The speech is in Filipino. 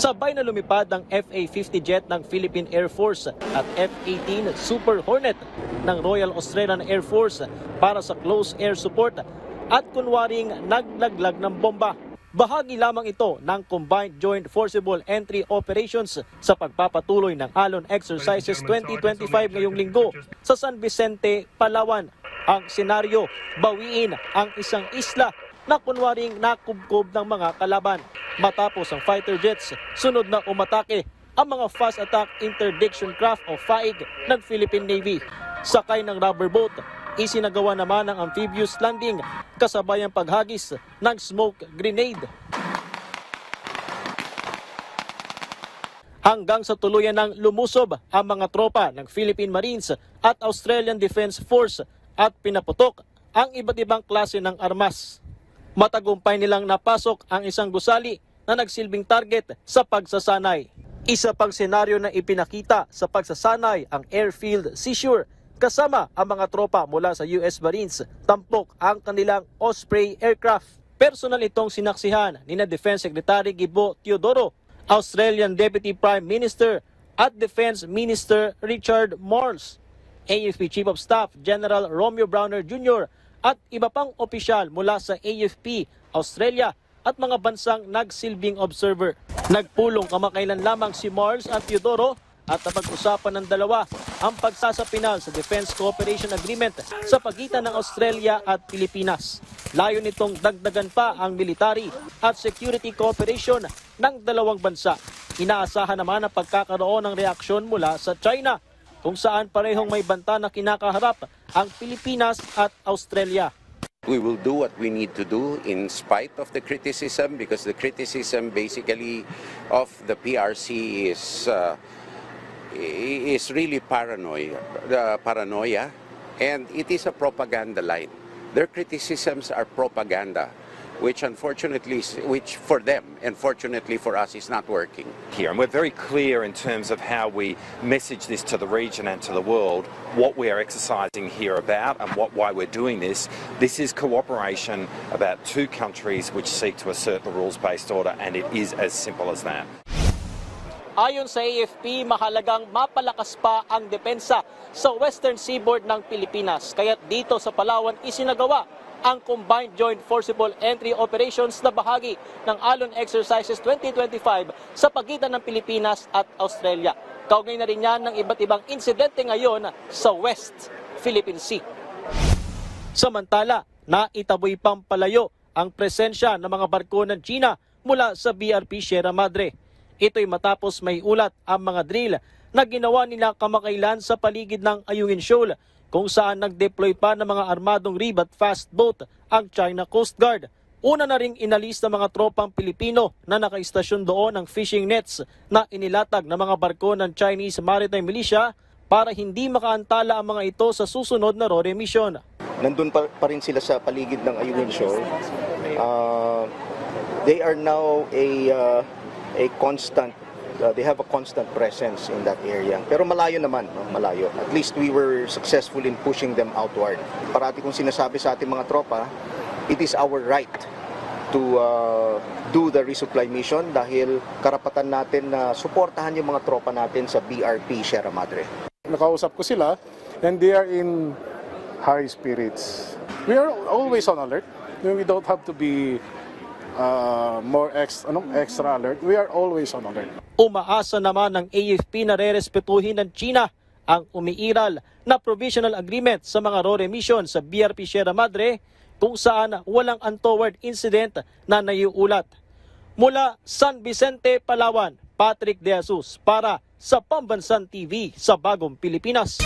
Sabay na lumipad ang FA-50 jet ng Philippine Air Force at F-18 Super Hornet ng Royal Australian Air Force para sa close air support at kunwaring naglaglag ng bomba. Bahagi lamang ito ng Combined Joint Forcible Entry Operations sa pagpapatuloy ng Alon Exercises 2025 ngayong linggo sa San Vicente, Palawan. Ang senaryo, bawiin ang isang isla na kunwaring nakubkob ng mga kalaban. Matapos ang fighter jets, sunod na umatake ang mga Fast Attack Interdiction Craft o FAIG ng Philippine Navy. Sakay ng rubber boat, isinagawa naman ang amphibious landing kasabay ang paghagis ng smoke grenade. Hanggang sa tuluyan ng lumusob ang mga tropa ng Philippine Marines at Australian Defence Force at pinaputok ang iba't ibang klase ng armas. Matagumpay nilang napasok ang isang gusali na nagsilbing target sa pagsasanay. Isa pang senaryo na ipinakita sa pagsasanay ang airfield seizure kasama ang mga tropa mula sa US Marines, tampok ang kanilang Osprey aircraft. Personal itong sinaksihan ni na Defense Secretary Gibo Teodoro, Australian Deputy Prime Minister at Defense Minister Richard Marles, AFP Chief of Staff General Romeo Browner Jr. at iba pang opisyal mula sa AFP, Australia at mga bansang nagsilbing observer. Nagpulong kamakailan lamang si Marles at Teodoro at napag-usapan ng dalawa ang pagsasapinal sa Defense Cooperation Agreement sa pagitan ng Australia at Pilipinas. Layo nitong dagdagan pa ang military at security cooperation ng dalawang bansa. Inaasahan naman ang pagkakaroon ng reaksyon mula sa China, kung saan parehong may banta na kinakaharap ang Pilipinas at Australia. We will do what we need to do in spite of the criticism, because the criticism basically of the PRC is really paranoia, and it is a propaganda line. Their criticisms are propaganda, which for them and fortunately for us is not working. Here, and we're very clear in terms of how we message this to the region and to the world, what we are exercising here about and why we're doing this. This is cooperation about two countries which seek to assert the rules-based order, and it is as simple as that. Ayon sa AFP, mahalagang mapalakas pa ang depensa sa Western Seaboard ng Pilipinas. Kaya't dito sa Palawan isinagawa ang Combined Joint Forcible Entry Operations na bahagi ng Alon Exercises 2025 sa pagitan ng Pilipinas at Australia. Kaugnay na rin yan ng iba't ibang insidente ngayon sa West Philippine Sea. Samantala, naitaboy pang palayo ang presensya ng mga barko ng China mula sa BRP Sierra Madre. Ito'y matapos may ulat ang mga drill na ginawa nila kamakailan sa paligid ng Ayungin Shoal, kung saan nag-deploy pa ng mga armadong rib at fast boat ang China Coast Guard. Una na ring inalis ng mga tropang Pilipino na nakaistasyon doon ang fishing nets na inilatag ng mga barko ng Chinese Maritime Militia para hindi makaantala ang mga ito sa susunod na RORE mission. Nandun pa rin sila sa paligid ng Ayungin Shoal. They are now they have a constant presence in that area. Pero malayo naman, no? Malayo. At least we were successful in pushing them outward. Parati kong sinasabi sa ating mga tropa, it is our right to do the resupply mission dahil karapatan natin na suportahan yung mga tropa natin sa BRP Sierra Madre. Nakausap ko sila and they are in high spirits. We are always on alert. We don't have to be extra alert. We are always on alert. Umaasa naman ng AFP na rerespetuhin ng China ang umiiral na provisional agreement sa mga RORE mission sa BRP Sierra Madre, kung saan walang untoward incident na naiulat. Mula San Vicente, Palawan, Patrick De Jesus para sa Pambansan TV sa Bagong Pilipinas.